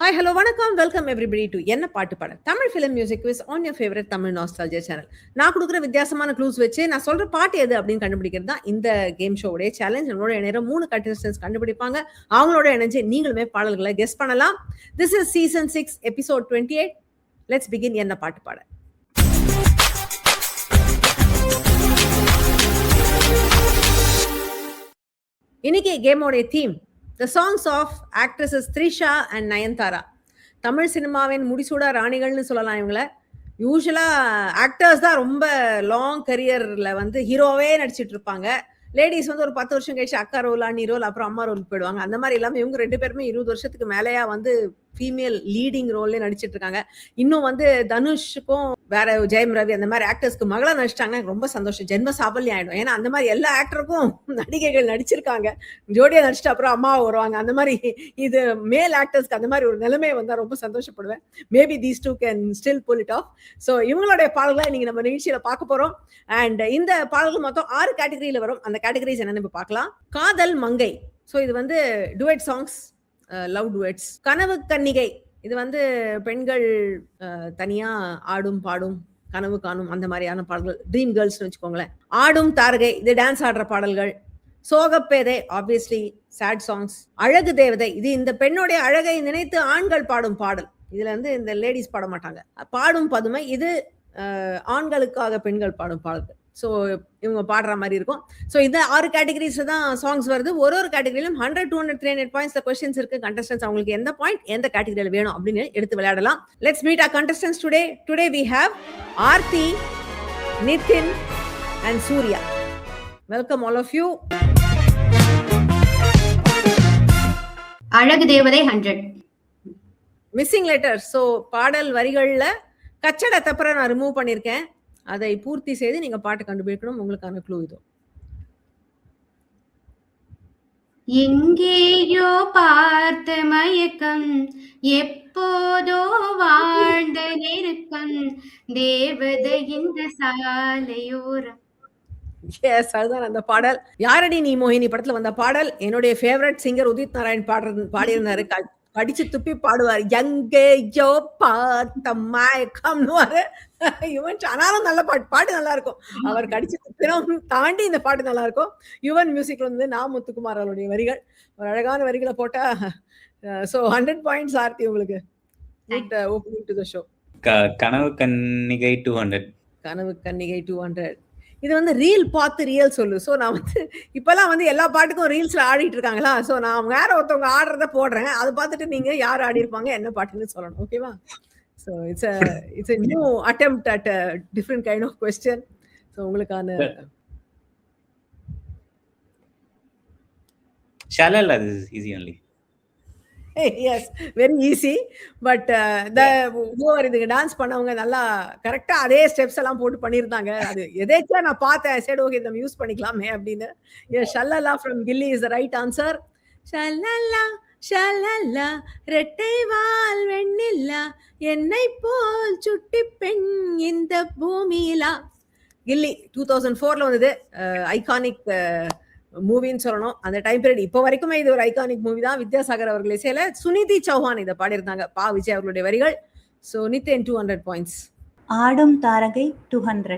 Hi hello வணக்கம் welcome everybody to என்ன பாட்டு பாட Tamil film music quiz on your favourite Tamil nostalgia channel. நான் கொடுக்குற வித்தியாசமான க்ளூஸ் வச்சு நான் சொல்ற பாட்டு எது அப்படின்னு கண்டுபிடிக்கிறது தான் இந்த கேம் ஷோவுடைய சேலஞ்ச். நம்மளோட நேரம் 3 கண்டஸ்டன்ஸ் கண்டுபிடிப்பாங்க. அவங்களோட இணைஞ்சு நீங்களுமே பாடல்களை கெஸ் பண்ணலாம். This is season 6 episode 28. Let's begin என்ன பாட்டு பாட. இன்னைக்கு கேமோடைய theme The songs of actresses Trisha and Nayanthara. Tamil சினிமாவின் முடிசூடா ராணிகள்னு சொல்லலாம் இவங்கள. யூஸ்வலா ஆக்டர்ஸ் தான் ரொம்ப லாங் கரியர்ல வந்து ஹீரோவே நடிச்சிட்டு இருப்பாங்க. லேடிஸ் வந்து ஒரு 10 வருஷம் கழிச்சு அக்கா ரோல், அண்ணி ரோல், அப்புறம் அம்மா ரோல் போயிடுவாங்க. அந்த மாதிரி இல்லாமல் இவங்க 2 பேருமே 20 வருஷத்துக்கு மேலேயா வந்து ஃபீமேல் லீடிங் ரோல்லே நடிச்சிட்டு இருக்காங்க. இன்னும் வந்து தனுஷுக்கும் வேற ஜெயம் ரவி அந்த மாதிரி ஆக்டர்ஸ்க்கு மகளா நடிச்சிட்டாங்கன்னா ரொம்ப சந்தோஷம். ஜென்ம சாபல்யம் ஆயிடும். ஏன்னா அந்த மாதிரி எல்லா ஆக்டருக்கும் நடிகைகள் நடிச்சிருக்காங்க. ஜோடியா நடிச்சிட்டு அப்புறம் அம்மா வருவாங்க. அந்த மாதிரி இது மேல் ஆக்டர்ஸ்க்கு அந்த மாதிரி ஒரு நிலைமை வந்தா ரொம்ப சந்தோஷப்படுவேன். Maybe these two can still pull it off. So இவங்களுடைய பாடல்களை இன்னைக்கு நம்ம நிகழ்ச்சியில பார்க்க போறோம். அண்ட் இந்த பாடல்கள் மொத்தம் 6 கேட்டகரியில வரும். அந்த கேட்டகரிஸ் என்னன்னு இப்ப பார்க்கலாம். காதல் மங்கை, ஸோ இது வந்து டுவெட் சாங்ஸ், லவ் டுவெட்ஸ். கனவு கன்னிகை, இது வந்து பெண்கள் தனியா ஆடும் பாடும் கனவு காணும் அந்த மாதிரியான பாடல்கள், ட்ரீம் கேர்ள்ஸ்னு வச்சுக்கோங்களேன். ஆடும் தாரகை, இது டான்ஸ் ஆடுற பாடல்கள். சோகப்பேதை, ஆப்வியஸ்லி சேட் சாங்ஸ். அழகு தேவதை, இது இந்த பெண்ணுடைய அழகை நினைத்து ஆண்கள் பாடும் பாடல். இதுல வந்து இந்த லேடிஸ் பாட மாட்டாங்க. பாடும் பதுமை, இது ஆண்களுக்காக பெண்கள் பாடும் பாடல்கள். ஸோ இவங்க பாடுற மாதிரி இருக்கும். ஸோ இந்த 6 கேட்டகரிஸ்ல தான் சாங்ஸ் வருது. ஒரு கேட்டகரியிலும் 100, 200, 300 பாயிண்ட்ஸ் கொஸ்டின்ஸ் இருக்கு. கண்டஸ்டன்ஸ் அவங்களுக்கு எந்த பாயிண்ட் எந்த கேட்டகரியில வேணும் அப்படின்னு எடுத்து விளையாடலாம். Let's meet our contestants today. Today we have Aarthi, Nithin and Surya. Welcome all of you. அழகு தேவதை 100. மிஸ்ஸிங் லெட்டர், ஸோ பாடல் வரிகள்ல கச்சட தப்பற நான் ரிமூவ் பண்ணியிருக்கேன். அதை பூர்த்தி செய்து நீங்க பாட்டு கண்டுபிடிக்கணும். உங்களுக்கான க்ளூ இதோ. எங்கேயோ பார்த்த மயக்கம், எப்போதோ வாழ்ந்த நெருக்கம், தேவதை இந்த சாலையோரம். எஸ், அதுதான் அந்த பாடல். யாரடி நீ மோகினி படத்துல வந்த பாடல். என்னுடைய ஃபேவரட் சிங்கர் உதித் நாராயண் பாடியிருந்தாரு. படிச்சு துப்பி பாடுவார். எங்கேயோ பார்த்த மயக்கம்னுவாரு. ஆனாலும் நல்ல பாட்டு நல்லா இருக்கும். அவர் கடிச்சு துப்பினம் தாண்டி இந்த பாட்டு நல்லா இருக்கும். யுவன் மியூசிக்ல வந்து நான் முத்துக்குமார் அவருடைய வரிகள், ஒரு அழகான வரிகளை போட்டா. சோ 100 பாயிண்ட்ஸ் ஆர்த்தி உங்களுக்கு. Opening to the show. கனவு கன்னிகை 200. கனவு கன்னிகை 200. இது வந்து ரீல் பார்த்து ரியல் சொல்லு. ஸோ நான் வந்து இப்பெல்லாம் வந்து எல்லா பாட்டுக்கும் ரீல்ஸ்ல ஆடிட்டு இருக்காங்களா. ஸோ நான் வேற ஒருத்தவங்க ஆடுறத போடுறேன். அதை பார்த்துட்டு நீங்க யார் ஆடி இருப்பாங்க என்ன பாட்டுன்னு சொல்லணும். ஓகேவா? So it's a new attempt at a different kind of question. So உங்களுக்கான ஷாலலா, this is easy only. Yes, very easy. But இதுக்கு டான்ஸ் பண்ணவங்க நல்லா கரெக்டா அதே ஸ்டெப்ஸ் எல்லாம் போட்டு பண்ணியிருந்தாங்க. அது எதேச்சா நான் பார்த்தேன். சரி, ஓகே, நம்ம யூஸ் பண்ணிக்கலாமே அப்படின்னு. Shalala from Ghilli is the right answer. ஷல்லலா ஷல்லலா ரெட்டை வால் வெண்ணிலா, என்னை போல் சுட்டி பெண் இந்த பூமியிலா. கில்லி 2004ல வந்தது. ஐகானிக் மூவின்னு சொல்லணும். அந்த டைம் பீரியட் இப்போ வரைக்குமே இது ஒரு ஐகானிக் மூவி தான். வித்யாசாகர் அவர்கள் இசையில சுனிதி சௌஹான் இதை பாடியிருந்தாங்க. பா விஜய் அவர்களுடைய வரிகள். So Nithin 200 points. ஆடும் தாரகை 200.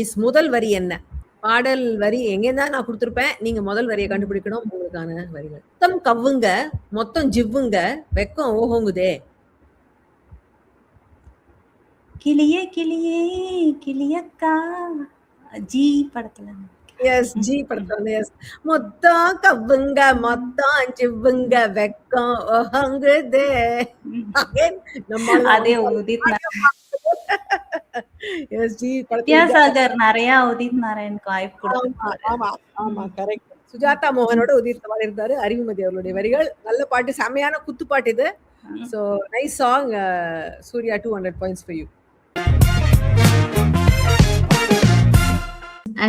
இஸ் முதல் வரி என்ன? பாடல் வரி எங்கேருந்தா நான் கொடுத்துருப்பேன். நீங்க முதல் வரியை கண்டுபிடிக்கணும். உங்களுக்கான வரிகள். மொத்தம் கவ்வுங்க, மொத்தம் ஜிவ்வுங்க, வெக்கம் ஓஹோங்குதே. கிளியே கிளியே கிளியக்கா, ஜி படத்துல. எஸ், ஜி படத்துல. எஸ், மொத்தம் கவ்வுங்க, மொத்தம் ஜிவ்வுங்க, வெக்கம் ஓஹோங்குதே. அதே உதித் எஸ், ஜி வித்யாசாகர் நிறைய உதித் நாராயணுக்கு வாய்ப்பு கொடுத்தாரு. ஆமா ஆமா, கரெக்ட். சுஜாதா மோகனோட உதித் பாடியிருந்தாரு. அறிவுமதி அவருடைய வரிகள். நல்ல பாட்டு, செமையான குத்து பாட்டு இது. So nice song. Surya 200 points for you.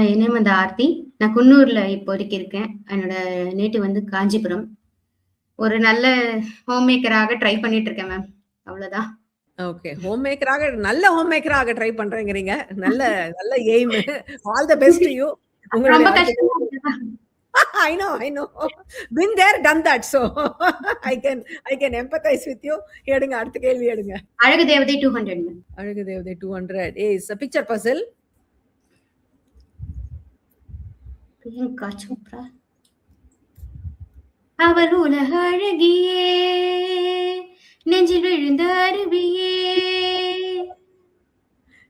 என்ன வந்து ஆர்த்தி, நான் குன்னூர்ல இப்போதைக்கு இருக்கேன். என்னோட நேட்டிவ் வந்து காஞ்சிபுரம். ஒரு நல்ல ஹோம் மேக்கராக ட்ரை பண்ணிட்டு இருக்கேன் மேம். அவ்வளவுதான். ஓகே, ஹோம் மேக்கராக, நல்ல ஹோம் மேக்கராக ட்ரை பண்றேங்கிறீங்க. நல்ல நல்ல aim. All the best to you. ரொம்ப கஷ்டமா இருக்குதா? I know. Been there, done that. So I can empathize with you. எடுங்க அடுத்த கேள்வி எடுங்க. அழகு தேவதை 200. அழகு தேவதை 200 is a picture puzzle. Priyanka Chopra. அவள் உலக அழகியே, நெஞ்சில் விழுந்த அருவியே.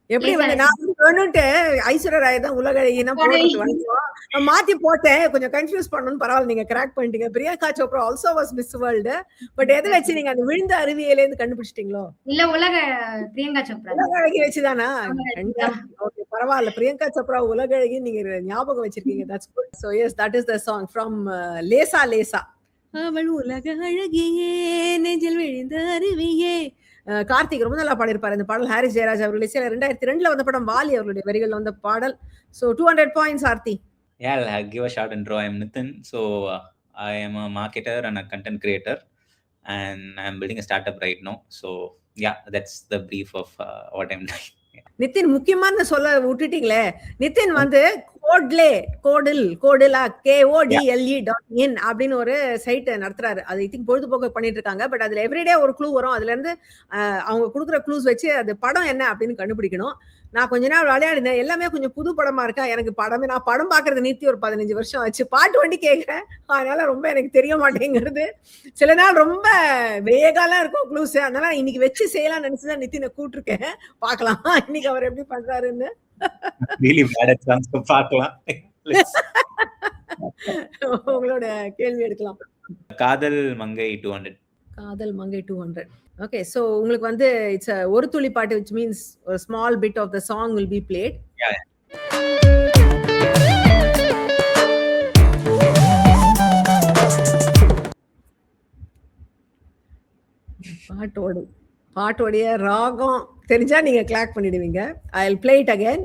எப்படி வந்து நான் வேணும்ட்டு ஐஸ்வர்யா ராய் தான் உலக அழகினா போட்டு வந்தோம். மாத்தி போட்டேன், கொஞ்சம் கன்ஃபியூஸ் பண்ணணும். பரவாயில்ல, நீங்க கிராக் பண்ணிட்டீங்க. Priyanka Chopra also was miss world. But எதை வச்சு நீங்க அந்த விழுந்த அருவியில இருந்து கண்டுபிடிச்சிட்டீங்களோ? இல்ல, உலக பிரியங்கா சோப்ரா. உலக அழகி வச்சுதானா? ஓகே, பரவாயில்ல. பிரியங்கா சோப்ரா உலக அழகி நீங்க ஞாபகம் வச்சிருக்கீங்க. That's good. So yes, that is the song from லேசா லேசா. அவள் உலக அழகியே, நெஞ்சில் விழுந்த அருவியே. கார்த்திக் ரொம்ப நல்லா பாடியிருப்பாரு இந்த பாடல். ஹாரிஸ் ஜெயராஜ் அவர்கள் இசையில 2002 வந்த படம் வாலி அவர்களுடைய வரிகள் வந்த பாடல். So 200 points, Aarthi. Yeah, I'll give a short intro. I'm Nitin. So I am a marketer and a content creator, and I'm building a startup right now. So yeah, that's the brief of what I'm doing. Nitin முக்கியமான சொல்ல விட்டுட்டீங்களே. நிதின் வந்து கோடில் KODLE.in அப்படின்னு ஒரு side நடத்துறாரு. அது I think பொழுதுபோக்கு பண்ணிட்டு இருக்காங்க. பட் அதுல எவ்ரிடே ஒரு க்ளூ வரும். அதுல இருந்து அவங்க கொடுக்குற க்ளூஸ் வச்சு அது படம் என்ன அப்படின்னு கண்டுபிடிக்கணும். நான் கொஞ்ச நாள் விளையாடினேன். எல்லாமே கொஞ்சம் புது படமா இருக்கா. எனக்கு நான் படம் பாக்குறது நீத்தி ஒரு 15 வருஷம் ஆச்சு. பாட்டு வண்டி கேட்கிறேன். அதனால ரொம்ப எனக்கு தெரிய மாட்டேங்கிறது. சில நாள் ரொம்ப வேகாலாம் இருக்கும் க்ளூஸ். அதனால இன்னைக்கு வச்சு செய்யலாம் நினைச்சுதான் நித்தினை கூப்பிட்டுருக்கேன். பாக்கலாம் இன்னைக்கு அவர் எப்படி பண்றாருன்னு. உங்களோட கேள்வி எடுக்கலாம். காதல் மங்கை 200. காதல் மங்கை 200. Okay, so உங்களுக்கு வந்து it's a ஒரு துளி பாட்டு, which means a small bit of the song will be played. Yeah. பாட்டோடைய ராகம் தெரிஞ்சா நீங்க கிளாக் பண்ணிடுவீங்க. I'll play it again.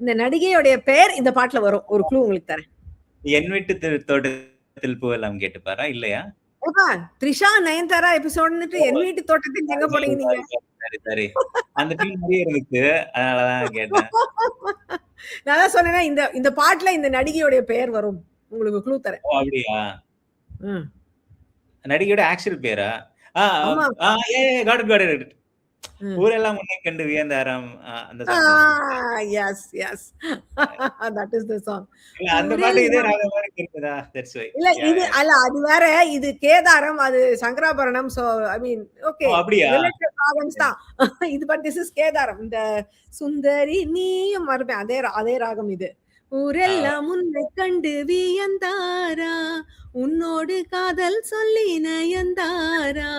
இந்த நடிகையோடைய பெயர் இந்த பாட்டுல வரும். ஒரு க்ளூ உங்களுக்கு தரேன். என் வீட்டு தோட்டத்தில் பூவெல்லாம் கேட்டுப்பாரா இல்லையா? த்ரிஷா நயன்தாரா எபிசோட்னுட்டு என் வீட்டு தோட்டத்தில் எங்க போனீங்க நீங்க? சரி அந்த டீம் மாதிரியே இருந்துச்சு, அதனாலதான் கேட்டேன். நான் தான் சொன்னேன்னா இந்த பாட்டுல இந்த நடிகையோடைய பெயர் வரும். உங்களுக்கு க்ளூ தரேன். ஓ அப்படியா? நடிகையோட ஆக்சுவல் பேரா? got it. ஊரெல்லாம் உன்னை கண்டு வியந்தாராம். அந்த yes that is the song. இல்ல அந்த பாட்டு இதே ராகம் மாதிரி இருக்குதா? That's why. இல்ல இது அல்ல, அது வேற. இது கேதாரம், அது Shankarabharanam. So I mean okay, அப்படியா? ராகம்ஸ் தான் இது. But this is Kedaram. இந்த சுந்தரி நீயும் மறுபடியும் அதே ராகம் இது. ஊரெல்லாம் உன்னை கண்டு வியந்தாரா, உன்னோடு காதல் சொல்லி நயந்தாரா,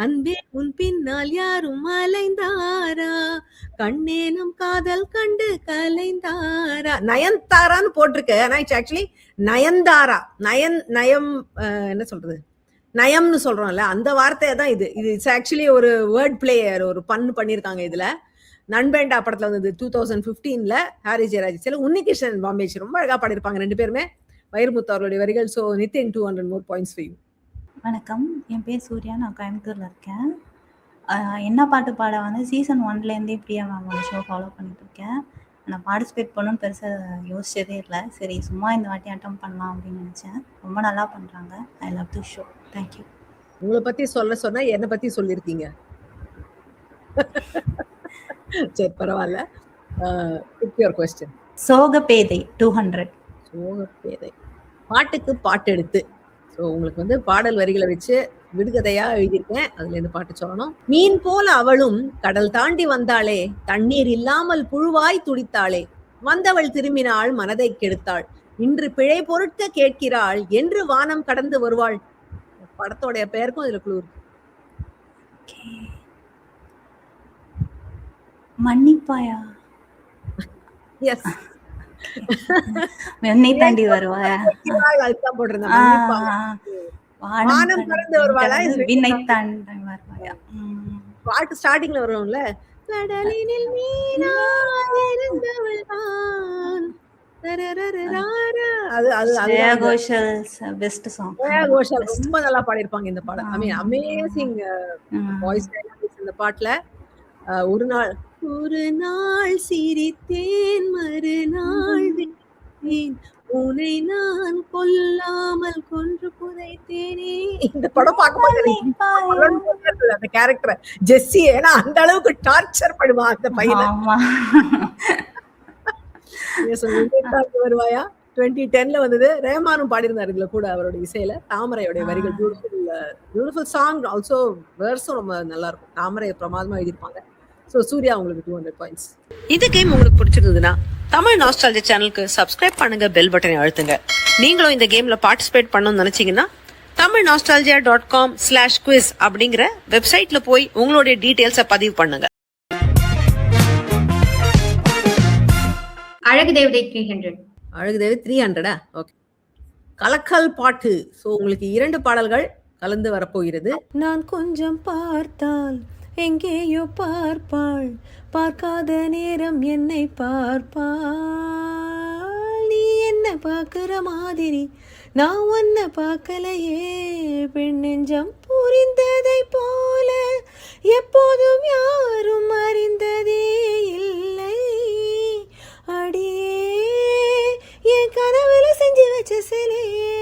அன்பே உன் பின்னால் யாரும் அலைந்தாரா, கண்ணேனும் காதல் கண்டு கலைந்தாரா. நயன்தாரான்னு போட்டிருக்கு. ஆனா இட்ஸ் ஆக்சுவலி நயன்தாரா. நயம் என்ன சொல்றது, நயம்னு சொல்றோம்ல, அந்த வார்த்தையை தான் இது. இட்ஸ் ஆக்சுவலி ஒரு வேர்ட் பிளேயர், ஒரு பண்ணிருக்காங்க இதுல. நண்பேண்டா படத்துல வந்தது 2015ல. ஹாரிஸ் ஜெயராஜ் சில உன்னிகிருஷ்ணன் பாம்பேஜ் ரொம்ப அழகா பாடிருப்பாங்க ரெண்டு பேருமே. வைரமுத்து அவர்களுடைய வரிகள். So Nitin 200 more points for you. வணக்கம், என் பேர் சூர்யா. நான் கோயம்புத்தூர்ல இருக்கேன். என்ன பாட்டு பாட வந்து சீசன் 1லேருந்தே பிரியா மேம் ஷோ ஃபாலோ பண்ணிட்டு இருக்கேன். நான் பார்ட்டிசிபேட் பண்ணணும்னு பெருசாக யோசிச்சதே இல்லை. சரி சும்மா இந்த வாட்டி அட்டம் பண்ணலாம் அப்படின்னு நினச்சேன். ரொம்ப நல்லா பண்ணுறாங்க. I love the show. Thank you. உங்களை பற்றி சொன்னா என்னை பற்றி சொல்லியிருக்கீங்க. சரி பரவாயில்ல. Your question. சோகப்பேதை 200. சோகப்பேதை பாட்டுக்கு பாட்டு எடுத்து. ஸோ உங்களுக்கு வந்து பாடல் வரிகளை வச்சு விடுகதையா எழுதியிருக்கேன். அதுல இருந்து பாட்டு சொல்லணும். மீன் போல அவளும் கடல் தாண்டி வந்தாளே, தண்ணீர் இல்லாமல் புழுவாய் துடித்தாளே, வந்தவள் திரும்பினாள் மனதை கெடுத்தாள், இன்று பிழை பொருட்க கேட்கிறாள், என்று வானம் கடந்து வருவாள். படத்தோடைய பெயருக்கும் இதுல குழு இருக்கு. மன்னிப்பாயா? எஸ், என்னை தாண்டி வருவாயா? அதுதான் போட்டிருந்தேன். வானம் கடந்து வருவாளா, விண்ணை தாண்டி வருவாயா? பாட்டு ஸ்டார்டிங்ல வரும்ல, கடலினில் மீனாய் இருந்தவள் தான். Best song. கோஷல் ரொம்ப நல்லா பாடிருப்பாங்க இந்த பாடல். ஐ மீன் அமேசிங் வாய்ஸ் டைனமிக்ஸ் இந்த பாட்டுல. ஒரு நாள் சிரித்தேன் மறுநாள் வெறுத்தேன், உன்னை நான் கொல்லாமல் கொன்று புதைத்தேனே. இந்த படம் பார்க்கும்போது எனக்கு அந்த கேரக்டர் ஜெஸ்ஸி, ஏன்னா அந்த அளவுக்கு டார்ச்சர் பண்ணுவான் அந்த பையனை. ஆமா. வருவாயா 2010ல வந்தது. ரஹ்மானும் பாடியிருந்தாரு இதுல கூட அவருடைய இசையில. தாமரையோடைய வரிகள் பியூட்டிஃபுல் சாங். ஆல்சோ வேர்ஸும் ரொம்ப நல்லா இருக்கும். தாமரை பிரமாதமா எழுதியிருப்பாங்க. ஸோ சூர்யா உங்களுக்கு 200 பாயிண்ட்ஸ். இந்த கேம் உங்களுக்கு பிடிச்சிருந்ததுன்னா தமிழ் நாஸ்டாலஜி சேனலுக்கு சப்ஸ்கிரைப் பண்ணுங்க, பெல் பட்டனை அழுத்துங்க. நீங்களும் இந்த கேம்ல பார்ட்டிசிபேட் பண்ணணும்னு நினைச்சீங்கன்னா tamilnostalgia.com/quiz அப்படிங்கிற வெப்சைட்ல போய் உங்களுடைய டீடைல்ஸை பதிவு பண்ணுங்க. அழகு தேவதை 300. அழகு தேவி 300. ஓகே. கலக்கல் பாட்டு. ஸோ உங்களுக்கு 2 பாடல்கள் கலந்து வரப்போகிறது. நான் கொஞ்சம் பார்த்தால் எங்கேயோ பார்ப்பாள், பார்க்காத நேரம் என்னை பார்ப்பாள், நீ என்ன பார்க்கிற மாதிரி நான் உன்னை பார்க்கலையே, பெண் நெஞ்சம் புரிந்ததை போல எப்போதும் யாரும் அறிந்ததே இல்லை, அடியே என் கனவுல செஞ்சு வச்ச சிலையே,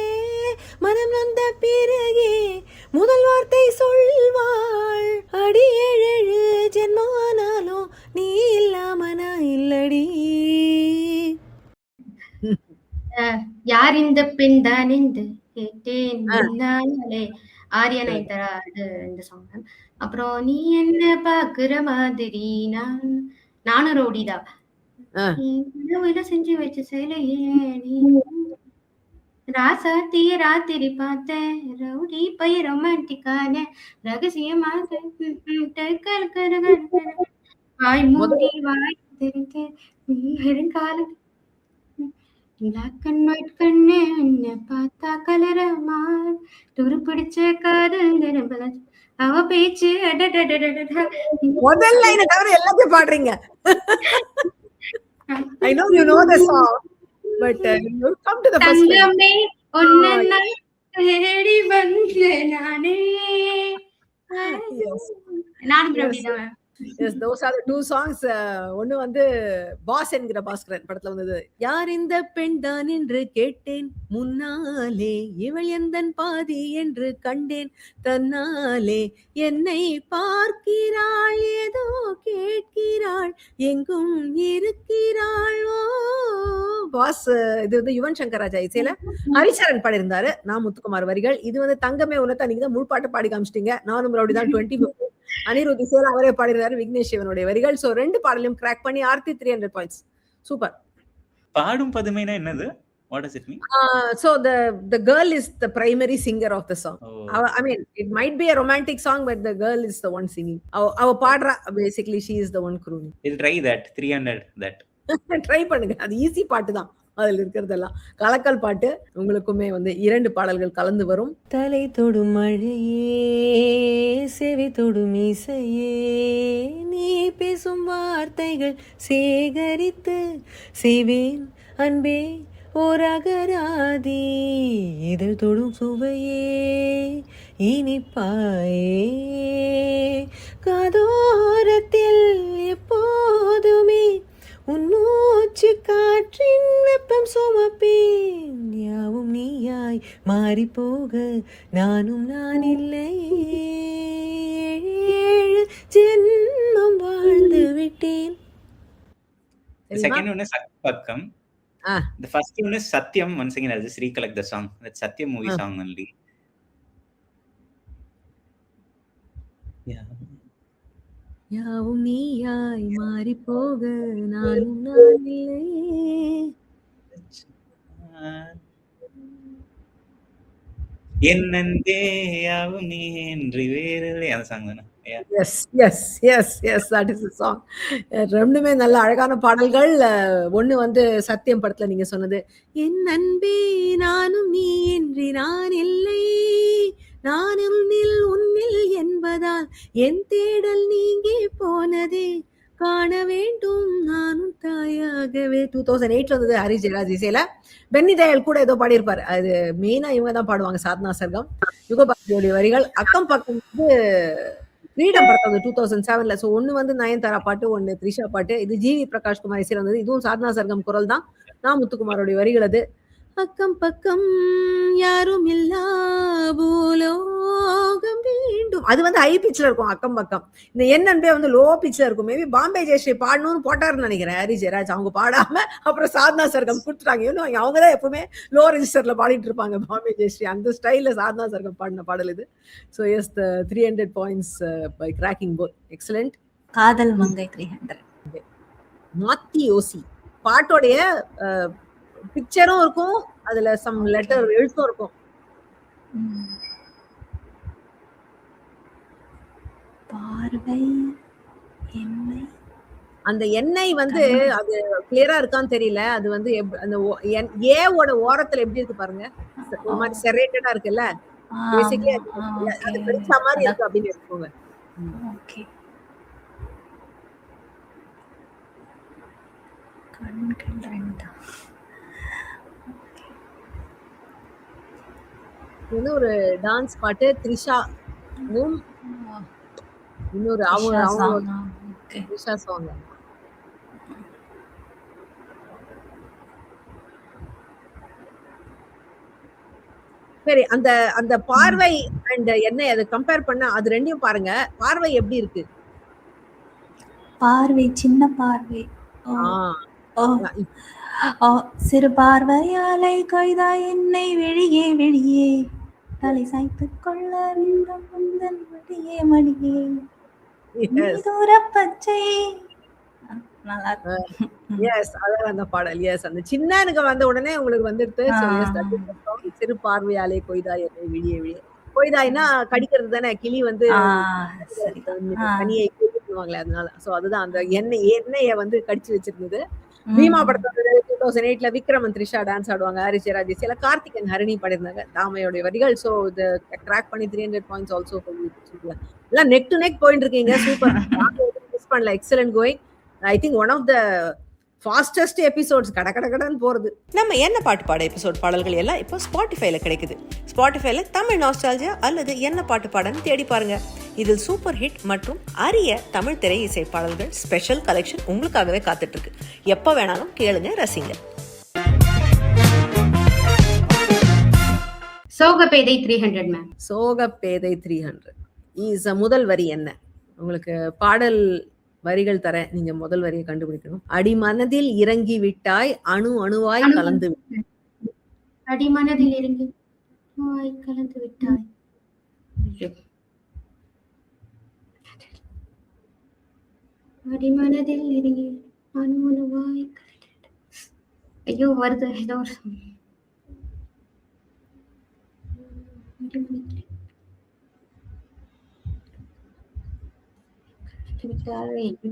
மனம் நொந்த பிறகே முதல் வார்த்தை சொல்வாள், அடி 7 ஜென்மானாலும் நீ இல்லாம நான் இல்லடி. யார் இந்த பெண் தான் என்று கேட்டேன் முன்னாலே, ஆர்யா நயன்தாரா இந்த சாங். அப்புறம் நீ என்ன பாக்குற மாதிரி நானும் ரவுடிதா, கனவுல செஞ்சு வச்ச சிலையே, நீ ராசாத்திய ராத்திரி பார்த்தேன், ரவுடி பை ரொமான்டிக்கான ரகசியமாக வாய் மூடி வாய் திறக்க காலம் பிளாக் அண்ட் ஒயிட் கண்ணு என்ன பார்த்தா கலரமா துரு பிடிச்ச காதல் நிரம்பல அவ பேச்சு முதல் லைனை தவிர எல்லாத்தையும் பாடுறீங்க. I know you know the song, but you come to the first line. தங்கமே ஒன்ன தேடி வந்து நானே நானும் ரவுடிதான். Yes, those are the 2 songs. ஒன்னு வந்து பாஸ் என்கிற பாஸ்கரன் படத்துல வந்தது. யார் இந்த பெண் தான் என்று கேட்டேன் முன்னாலே, இவள் எந்தன் பாதி என்று கண்டேன் தன்னாலே, என்னை பார்க்கிறாள் ஏதோ கேட்கிறாள் எங்கும் இருக்கிறாள். ஓ பாஸ். இது வந்து யுவன் சங்கர் ராஜா இசையில ஹரிச்சரன் பாடியிருந்தாரு. நான் முத்துக்குமார் வரிகள். இது வந்து தங்கமே உனத்தா, நீங்க தான் முழு பாட்டு பாடி காமிச்சிட்டீங்க. நானும் ரவுடி தான் 2015. அனிருத் இசையில அவரே பாடினாரு. விக்னேஷ் சிவனுடைய வரிகள். சோ 2 பாடலையும் கிராக் பண்ணி ஆர்த்தி 300 பாயிண்ட்ஸ். சூப்பர். பாடும் பதுமைனா என்னது? What does it mean? So the girl is the primary singer of the song. Oh. I mean, it might be a romantic song, but the girl is the one singing. Our padra, basically she is the one crooning. We'll try that. 300 that. Try பண்ணுங்க. அது easy பாட்டு தான். அதில் இருக்கிறதெல்லாம் கலக்கல் பாட்டு. உங்களுக்குமே வந்து 2 பாடல்கள் கலந்து வரும். தலை தொடும் மழையே, செவி தொடும் இசையே, நீ பேசும் வார்த்தைகள் சேகரித்து செய்வேன் அன்பே ஓர் அகராதி, இதழ் தொடும் சுவையே இனிப்பாயே, காதோரத்தில் எப்போதுமே உன் மூச்சு காற்றின் வெப்பம் சுமப்பேன், யாவும் நீயாய் மாறி போக நானும் நான் இல்லையே, 7 ஜென்மம் வாழ்ந்து விட்டேன். The second one is Sakpakkam. The first one is Satyam. Once again, I'll just recollect the song. That's Satyam movie song only. Yeah. யாவும் நீயாய் மாறி போக நானும் நான் இல்லையே. என்னந்தே யாவும் நீ என்று வேறில்லை. அந்த சாங் தானே? Yes, yes, yes, yes, that is the song. ரெண்டுமே நல்ல அழகான பாடல்கள். ஒண்ணு வந்து சத்தியம் படத்துல நீங்க சொன்னது, என் அன்பே நானும் நீ என்று நான் இல்லை, நானும் உன்னில் என்பதால் என் தேடல் நீங்கி போனதே, காண வேண்டும் நானும் தாயாகவே. 2008 வந்தது. ஹரி ஜெயராஜ் இசையில. பென்னி தயாள் கூட ஏதோ பாடியிருப்பாரு. அது மெயினா இவங்க தான் பாடுவாங்க. சாத்னா சர்கம், யுகபாரதியோடைய வரிகள். அக்கம் பக்கம் வந்து ஃப்ரீடம் படத்தை வந்து 2007ல. ஸோ ஒன்று வந்து நயன்தாரா பாட்டு, ஒன்று த்ரிஷா பாட்டு. இது ஜிவி பிரகாஷ் குமார் இசையில் வந்தது. இதுவும் சாதனா சர்கம் குரல் தான். நான் முத்துக்குமாரோடைய வரிகள் அது. அக்கம் பக்கம் யாரும் இல்லா பூலோகம் வேண்டும். அது வந்து ஹை பிச்சில் இருக்கும் அக்கம் பக்கம். இந்த என்என்பே வந்து லோ பிச்சில் இருக்கும். மேபி பாம்பே ஜெயஸ்ரீ பாடணும்னு போட்டாருன்னு நினைக்கிறேன் ஹரி ஜெயராஜ். அவங்க பாடாம அப்புறம் சாதனா சர்கம் கொடுத்துட்டாங்க. இன்னும் அவங்க தான் எப்பவுமே லோ ரெஜிஸ்டர்ல பாடிட்டு இருப்பாங்க பாம்பே ஜெயஸ்ரீ. அந்த ஸ்டைல சாதனா சர்கம் பாடின பாடல் இது. So yes, the 300 points by cracking both. Excellent. காதல் மங்கை 300. மாத்தி யோசி பாட்டோடைய பிக்சரும் இருக்கும், அதுல சம் லெட்டர் எழுத்தும் இருக்கும். பார்வை என்னை அந்த எண்ணெய் வந்து அது கிளியரா இருக்கான்னு தெரியல. அது வந்து அந்த ஏவோட ஓரத்துல எப்படி இருக்கு பாருங்க, ஒரு மாதிரி செரேட்டடா இருக்குல்ல. பேசிக்கலி அது பெருசா மாதிரி இருக்கு அப்படின்னு எடுத்துக்கோங்க. ஓகே. கண்கள் ரெண்டா. இது ஒரு டான்ஸ் பாட்டு. த்ரிஷா இன்னொரு அவங்க த்ரிஷா சாங். சரி, அந்த அந்த பார்வை அண்ட் எண்ணெய் அதை கம்பேர் பண்ண, அது ரெண்டையும் பாருங்க. பார்வை எப்படி இருக்கு? பார்வை சின்ன பார்வை. சிறு பார்வையாலை கொய்தா என்னை வெளியே வெளியே தலை சாய்த்துக் கொள்ள வேண்டும் முந்தன் மடியே மடியே தூர பச்சை. நல்லா இருக்கு. எஸ், அதான் அந்த பாடல். எஸ், அந்த சின்னனுக்கு வந்த உடனே உங்களுக்கு வந்துடுது. சிறு பார்வையாலே கொய்தா என்னை வெளியே வெளியே. கொய்தாய்னா கடிக்கிறது தானே, கிளி வந்து தனியை சொல்லுவாங்களே, அதனால. சோ அதுதான் அந்த எண்ணெயை வந்து கடிச்சு வச்சிருந்தது. பீமா படத்துல 2008ல விக்ரமன் த்ரிஷா டான்ஸ் ஆடுவாங்க. ஹரி ஜெயராஜ் சில கார்த்திகன் ஹரிணி பாடிருந்தாங்க தாமையோட வரிகள். சோ இது கிராக் பண்ணி 300 points ஆல்சோ. எல்லாம் நெக் டு நெக் போயிட்டு இருக்கீங்க. சூப்பர், மிஸ் பண்ணல. Excellent going. I think one of the fastest episodes கடன்னு போறது. நம்ம என்ன பாட்டு பாட எபிசோட் பாடல்கள் எல்லாம் இப்போ ஸ்பாட்டிஃபைல கிடைக்குது. ஸ்பாட்டிஃபைல தமிழ் நாஸ்டால்ஜியா அல்லது என்ன பாட்டு பாடன்னு தேடி பாருங்க. இதில் சூப்பர் ஹிட் மற்றும் அரிய தமிழ் திரை இசை பாடல்கள் ஸ்பெஷல் கலெக்ஷன் உங்களுக்காகவே காத்துட்டு இருக்கு. எப்ப வேணாலும் கேளுங்க, ரசிங்க. சோகப்பேதை 300 மேம். சோகப்பேதை 300 இஸ் முதல் வரி என்ன? உங்களுக்கு பாடல் வரிகள் தரேன், நீங்க முதல் வரியை கண்டுபிடிக்கணும். அடிமனதில் இறங்கி விட்டாய் அணு அணுவாய் கலந்து விட்டாய். அடிமனதில் இறங்கி கலந்து விட்டாய். அடிமனதில் இறங்கி அணு அணுவாய். ஐயோ வருது ஏதோ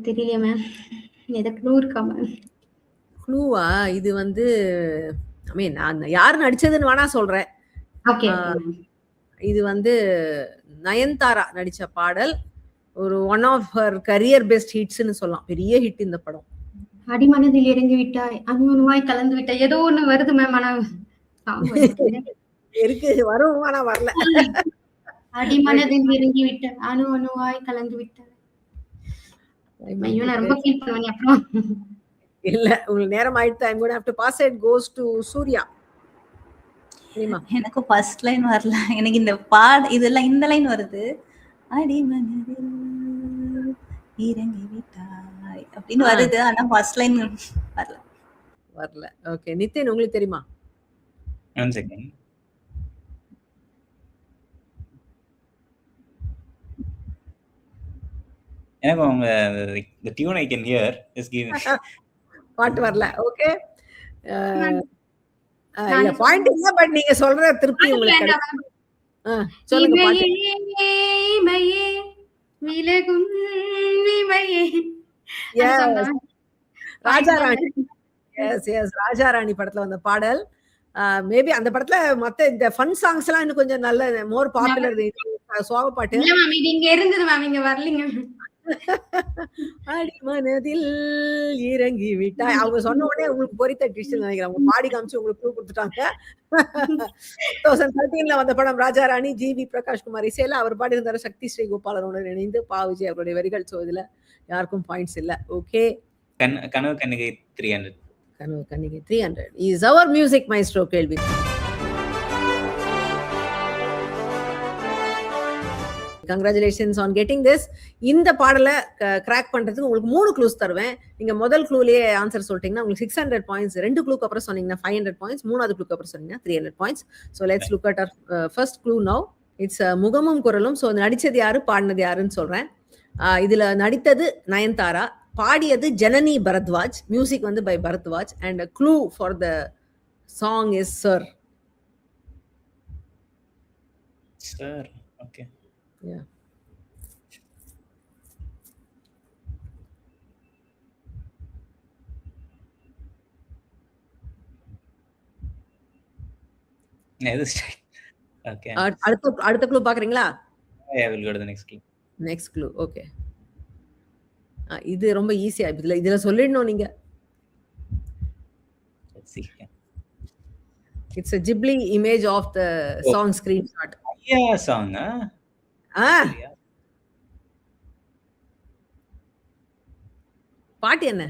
தெரியல மேம். எதுக்கு க்ளூ இருக்கா மேம்? க்ளூவா? இது வந்து ஐ மீன் நான் யார் நடிச்சதுன்னு வேணா சொல்றேன். ஓகே. இது வந்து நயன்தாரா நடிச்ச பாடல். ஒரு one of her career best ஹிட்ஸ்னு சொல்லலாம். பெரிய ஹிட் இந்த படம். அடிமனதில் இறங்கி விட்டாய் அணு அணுவாய் கலந்து விட்டாய். ஏதோ ஒண்ணு வருது மேம், ஆனா இருக்கு, வரும் ஆனா வரல. அடிமனதில் இறங்கி விட்டாய் அணு அணுவாய் கலந்து விட்டாய். ஐயோ நான் ரொம்ப ஃபீல் பண்ணுவேன் அப்புறம். இல்ல, உங்களுக்கு நேரம் ஆயிடுச்சு. I'm going to have to pass it. goes to Surya. எனக்கு ஃபர்ஸ்ட் லைன் வரல. எனக்கு இந்த இதெல்லாம் இந்த லைன் வருது. அடிமனதில் இறங்கி விட்டாய் அப்படின்னு வருது, ஆனா ஃபர்ஸ்ட் லைன் வரல. ஓகே, நிதின் உங்களுக்கு தெரியுமா? One second. எனக்கு அவங்க the tune I can hear is giving பாட்டு வரல. ஓகே, இல்ல பாயிண்ட் இல்ல, பட் நீங்க சொல்ற திருப்தி உங்களுக்கு கிடைக்கும். சொல்லுங்க பாட்டு. இமையே விலகும் இமையே. ராஜாராணி. எஸ் எஸ், ராஜாராணி படத்துல வந்த பாடல். மேபி அந்த படத்துல மத்த இந்த ஃபன் சாங்ஸ் எல்லாம் இன்னும் கொஞ்சம் நல்ல மோர் பாப்புலர். சோக பாட்டு இல்ல மேம், இது இங்க இருந்தது மேம், இங்க வரலங்க. அடி மனதில் இறங்கி விட்டாய். அவங்க சொன்ன உடனே உங்களுக்கு பொறி தட்டிடுச்சுன்னு நினைக்கிறேன். அவங்க பாடி காமிச்சு உங்களுக்கு க்ளூ குடுத்துட்டாங்க. 2013ல வந்த படம் ராஜா ராணி. ஜி.வி. பிரகாஷ் குமார் இசையில அவர் பாடியிருந்தாரு சக்தி ஸ்ரீ கோபாலனுடன் இணைந்து பா. விஜய் அவருடைய வரிகள். ஸோ இதுல யாருக்கும் பாயிண்ட்ஸ் இல்ல. ஓகே. கனவு கண்ணிகை 300. கனவு கண்ணிகை 300 இஸ் அவர் மியூசிக் மைஸ்ட்ரோ கேள்வி. Congratulations on getting this. இந்த பாடலை கிராக் பண்றதுக்கு உங்களுக்கு 3 க்ளூஸ் தருவேன். நீங்க முதல் க்ளூலயே ஆன்சர் சொல்லிட்டீங்கன்னா உங்களுக்கு 600 பாயிண்ட்ஸ். 2 க்ளூக்கு அப்புறம் சொன்னீங்கன்னா 500 பாயிண்ட்ஸ். 3வது க்ளூக்கு அப்புறம் சொன்னீங்கன்னா 300 points. So let's look at our first clue now. It's முகமும் குரலும். ஸோ நடிச்சது யாரு, பாடினது யாருன்னு சொல்றேன். இதுல நடித்தது நயன்தாரா, பாடியது ஜனனி பரத்வாஜ், மியூசிக் வந்து by Bharadwaj. And clue for the song is sir. Sir okay. Yeah. Okay. அடுத்த க்ளூ பாக்குறீங்களா? I will go to the next clue. Next clue. Okay. இது ரொம்ப ஈஸியா. இதுல சொல்லிடணும் நீங்க. Let's see. Yeah. It's a Ghibli image of the song screenshot. Yeah, song. Yeah. பாட்டு என்ன?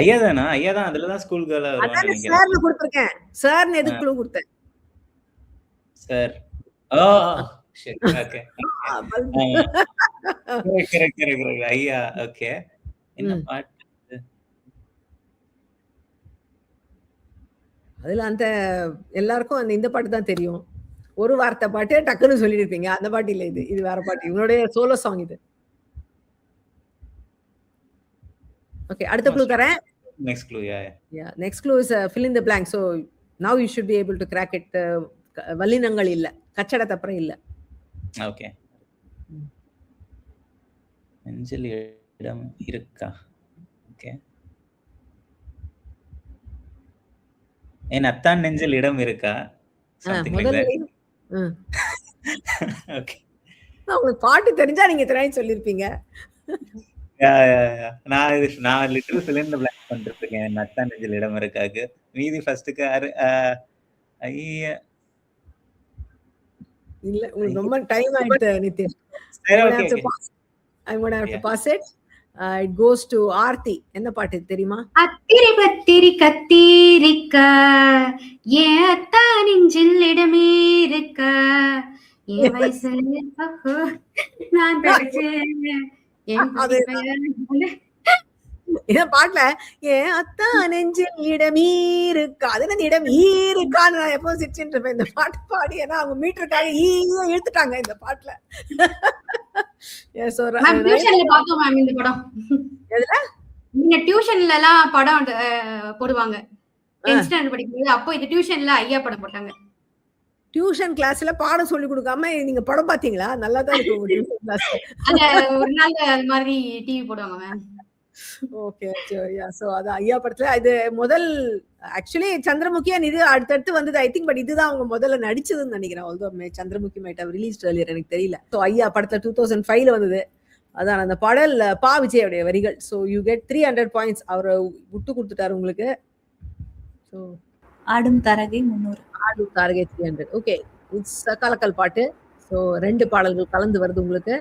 ஐயா தானா? ஐயா தான். அதுல தான் ஸ்கூல் கேர்லா வருவான்னு அதான் நினைக்கிறேன். சார்னு கொடுத்திருக்கேன். சார்னு எதுக்கு க்ளூ கொடுத்தேன்? சார். ஷிட். ஓகே. கரெக்ட். ஐயா. ஓகே. என்ன பாட்டு? அதுல அந்த எல்லாருக்கும் இந்த பாட்டு தான் தெரியும். ஒரு வார்த்தை பாட்டு டக்குன்னு சொல்லிருப்பீங்க. அந்த பாட்டு இல்ல இது. இது வேற பாட்டு. இவனுடைய சோலோ சாங் இது. ஓகே. அடுத்த க்ளூ தரேன். Next clue. Yeah. Next clue is fill in the blank. So now you should be able to crack it. வல்லினங்கள் இல்ல. கச்சடத்தை அப்புறம் இல்ல. ஓகே. நெஞ்சில் இடம் இருக்கா? ஓகே. என் அத்தான் நெஞ்சில் இடம் இருக்கா? Something like that. ஓகே. உங்களுக்கு பாட்டு தெரிஞ்சா நீங்க இத்தனை சொல்லிருப்பீங்க. நான் literal fill in the blank பண்ணிட்டு இருக்கேன். என் அத்தான் நெஞ்சில் இடம் இருக்காக்கு. மீதி ஃபர்ஸ்ட்க்கு ஐயா இல்ல உங்களுக்கு ரொம்ப டைம் ஆயிடுச்சு நிதின். சரி okay. I'm going to have to pass it. It goes to Aarti. என்ன பாட்டு தெரியுமா? அத்திரி பத்திரி கத்திரிக்கா ஏன் அத்தா நெஞ்சில் இடமே இருக்கா என் வயசு நான் படிச்சேன் இந்த பாட்டுல ஏன் அத்தா நெஞ்சில் இடம் இருக்கா, அது என்ன இடம் இருக்கான்னு நான் எப்போ சிரிச்சுட்டு இருப்பேன் இந்த பாட்டு பாடி. ஏன்னா அவங்க மீட்டருக்காக இழுத்துட்டாங்க இந்த பாட்டுல. இந்த படம் நீங்க டியூஷன்ல எல்லாம் படம் போடுவாங்க. படிக்கும்போது அப்போ இது டியூஷன்ல ஐயா படம் போட்டாங்க. டியூஷன் கிளாஸ்ல பாடம் சொல்லி கொடுக்காம நீங்க படம் பாத்தீங்களா? நல்லா தான் இருக்கு உங்க டியூஷன் கிளாஸ். ஒரு நாள் அது மாதிரி டிவி போடுவாங்க மேம். ஓகே. சோ அது ஐயா படத்துல இது முதல் ஆக்சுவலி சந்திரமுகி இது அடுத்தடுத்து வந்தது ஐ திங்க். பட் இதுதான் அவங்க முதல்ல நடிச்சதுன்னு நினைக்கிறேன். Although Chandramukhi might have released earlier, எனக்கு தெரியல. சோ ஐயா படத்துல 2005ல வந்தது. அதான் அந்த பாடல் பா. விஜயோடைய வரிகள். So you get 300 points. அவரை விட்டு கொடுத்துட்டாரு உங்களுக்கு. சோ ஆடும் தாரகை 300. ஆடும் தாரகை 300. ஓகே. இட்ஸ் கலக்கல் பாட்டு. சோ 2 பாடல்கள் கலந்து வருது உங்களுக்கு.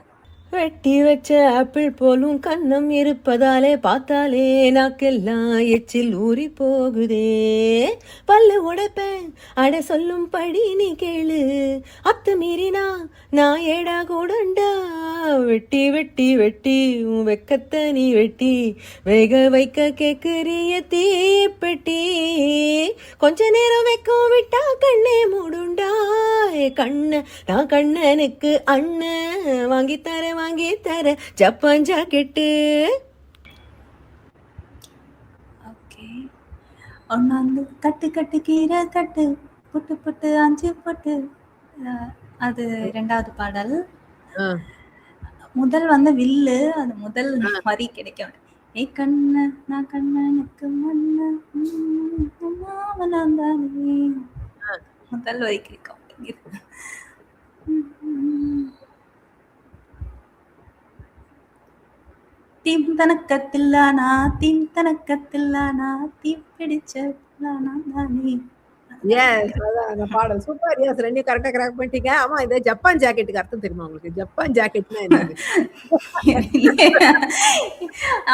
வெட்டி வச்ச ஆப்பிள் போலும் கண்ணம் இருப்பதாலே பார்த்தாலே நாக்கெல்லாம் எச்சில் ஊறி போகுதே. பல்லு உடைப்பேன் அட சொல்லும் படி நீ கேளு, அத்து மீறினா நான் ஏடா கூடண்டா. வெட்டி வெட்டி வெட்டி உன் வெக்கத்தை நீ வெட்டி வேக வைக்க கேக்குறிய தீப்பெட்டி. கொஞ்ச நேரம் வெக்கம் விட்டா கண்ணே மூடுண்டா. கண்ண நான் கண்ணனுக்கு அண்ணன் வாங்கி தர ஜப்பான் ஜாக்கெட்டு. ஓகே. ஒன்னாந்து கட்டு கட்டு கீரை கட்டு புட்டு புட்டு அஞ்சு புட்டு. அது 2வது பாடல். முதல் வந்து வில்லு. அது முதல் வரி கிடைக்கும். ஏ கண்ண நான் கண்ணனுக்கு மண்ண முதல் வரி கிடைக்கும். தீம் தனக்கத்தில்லானா தீம் தனக்கத்தில்லானா தீ பிடிச்ச நானே. எஸ் அதான் அந்த பாடல் சூப்பர். எஸ் ரெண்டையும் கரெக்டா கிராக் பண்ணிட்டீங்க. ஆமா இது ஜப்பான் ஜாக்கெட்டுக்கு அர்த்தம் தெரியுமா உங்களுக்கு? ஜப்பான் ஜாக்கெட்னா என்னது?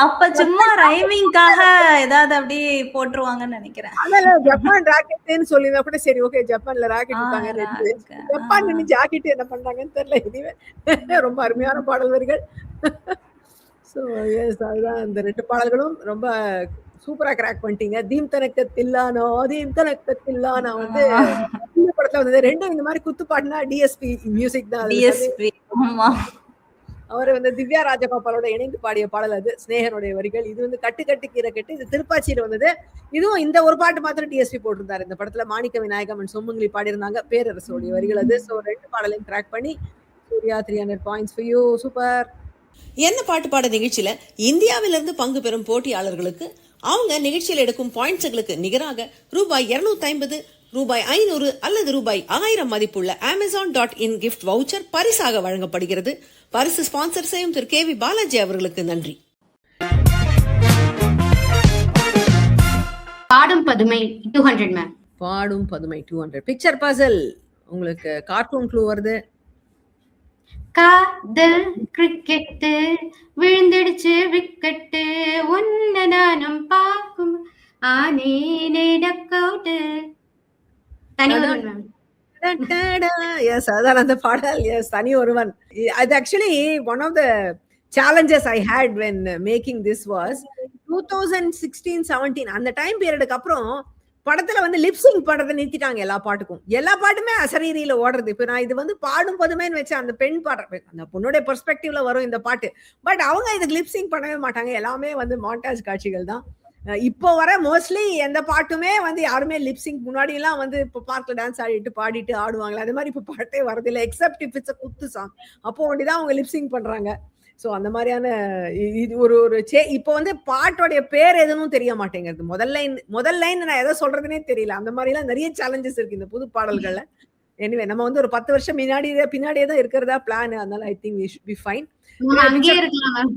அப்ப சும்மா ரைமிங்காக ஏதாவது அப்படியே போட்டுருவாங்கன்னு நினைக்கிறேன். அதனால ஜப்பான் ராக்கெட்னு சொல்லினா கூட சரி ஓகே ஜப்பான்ல ராக்கெட் விட்டாங்க. ராக்கெட். ஜப்பான் நின்னு ஜாக்கெட் என்ன பண்ணாங்கன்னு தெரியல. இதுவே ரொம்ப அருமையான பாடல் வரிகள். ஸோ எஸ் அதுதான் இந்த 2 பாடல்களும் ரொம்ப சூப்பரா கிராக் பண்ணிட்டீங்க. தீம் தனக்கத்தில்லானோ தீம் தனக்கத்தில்லானா வந்து இந்த படத்துல வந்தது. ரெண்டும் இந்த மாதிரி குத்து பாட்டுனா டிஎஸ்பி மியூசிக் தான். அது டிஎஸ்பி. ஆமா. அவர் வந்து திவ்யா ராஜகோபாலோட இணைந்து பாடிய பாடல் அது. ஸ்நேகனுடைய வரிகள். இது வந்து கட்டு கட்டு கீரை கட்டு. இது திருப்பாச்சியில வந்தது. இதுவும் இந்த ஒரு பாட்டு மாத்திரம் டிஎஸ்பி போட்டிருந்தாரு. இந்த படத்துல மாணிக்க விநாயகம் and சோமங்கலி பாடியிருந்தாங்க. பேரரசோடைய வரிகள் அது. ஸோ 2 பாடலையும் கிராக் பண்ணி Surya 300 points for you. Super. என்ன பாட்டு பாட நிகழ்ச்சியில இந்தியாவிலிருந்து பங்கு பெறும் போட்டியாளர்களுக்கு அவங்க நிகழ்ச்சியில் எடுக்கும் பாயிண்ட்ஸ்களுக்கு நிகராக ரூபாய் 250, ரூபாய் 500 அல்லது ரூபாய் 1000 மதிப்புள்ள Amazon.in கிஃப்ட் வவுச்சர் பரிசாக வழங்கப்படுகிறது. பரிசு ஸ்பான்சர் செய்யும் திரு KV பாலாஜி அவர்களுக்கு நன்றி. பாடும் பதுமை 200 மேம். பாடும் பதுமை 200. பிக்சர் பசில் உங்களுக்கு கார்ட்டூன் க்ளூ வருது. காதல் கிரிக்கெட்டு விழுந்துடுச்சு விக்கெட்டு உன்ன நானும் பார்க்கும் ஆனேனே டக் அவுட். தனி ஒருவன் மேம். எஸ் அதான் அந்த பாடல். எஸ் தனி ஒருவன். அது actually one of the challenges I had when making this was 2016-17 அந்த டைம் பீரியடுக்கு அப்புறம் படத்துல வந்து லிப்சிங் படத்தை நிறுத்திட்டாங்க. எல்லா பாட்டுக்கும் எல்லா பாட்டுமே அசரீரியில ஓடுறது. இப்ப நான் இது வந்து பாடும் பதுமைன்னு வச்சேன். அந்த பெண் பாடுற அந்த பொண்ணுடைய பெர்ஸ்பெக்டிவ்ல வரும் இந்த பாட்டு. பட் அவங்க இதுக்கு லிப்சிங் பண்ணவே மாட்டாங்க. எல்லாமே வந்து மாண்டாஜ் காட்சிகள் தான். இப்போ வர மோஸ்ட்லி எந்த பாட்டுமே வந்து யாருமே லிப்சிங் முன்னாடி எல்லாம் வந்து இப்போ பார்க்ல டான்ஸ் ஆடிட்டு பாடிட்டு ஆடுவாங்களே அது மாதிரி இப்போ பாட்டே வரதில்லை. எக்ஸப்ட் இப் இட்ஸ் குத்து சாங் அப்போ ஒண்டிதான் அவங்க லிப்சிங் பண்றாங்க. ஸோ அந்த மாதிரியான இது ஒரு இப்போ வந்து பாட்டோடைய பேர் எதுவும் தெரிய மாட்டேங்கிறது. முதல் லைன் நான் எதை சொல்றதுனே தெரியல. அந்த மாதிரி எல்லாம் நிறைய சேலஞ்சஸ் இருக்கு இந்த புது பாடல்கள்ல. எனிவே நம்ம வந்து ஒரு 10 வருஷம் பின்னாடியே தான் இருக்கிறதா பிளான். அதனால I think we should be fine. அங்கேயே இருக்கலாம்.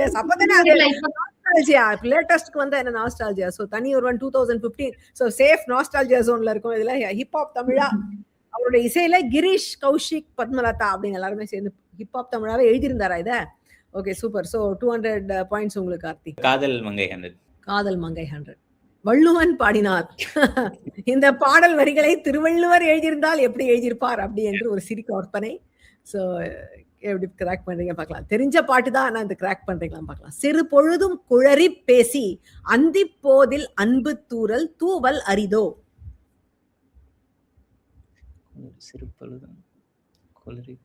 எஸ் அப்பதானே நாஸ்டால்ஜியா லேட்டஸ்ட்க்கு வந்தா என்ன நாஸ்டால்ஜியா. ஸோ தனி ஒருவன் 2015. ஸோ சேஃப் நாஸ்டால்ஜியா ஜோன்ல இருக்கும். இதுல ஹிப்ஹாப் தமிழா அவருடைய இசையில கிரீஷ் கௌஷிக் பத்மலதா அப்படின்னு எல்லாருமே சேர்ந்து ஹிப்ஹாப் தமிழாவே எழுதியிருந்தாரா இத? Okay super. ஸோ 200 பாயிண்ட்ஸ் உங்களுக்கு கார்த்தி. காதல் மங்கை 100. காதல் மங்கை 100. வள்ளுவன் பாடினார். இந்த பாடல் வரிகளை திருவள்ளுவர் எழுதியிருந்தால் எப்படி எழுதியிருப்பார் அப்படி என்று ஒரு சிறு கற்பனை. ஸோ எப்படி கிராக் பண்றீங்க பார்க்கலாம். தெரிஞ்ச பாட்டு தான் ஆனா இந்த கிராக் பண்றீங்களா பார்க்கலாம். சிறு பொழுதும் குழறி பேசி அந்தி போதில் அன்பு தூரல் தூவல் அரிதோ. சிறு பொழுதும் குளறி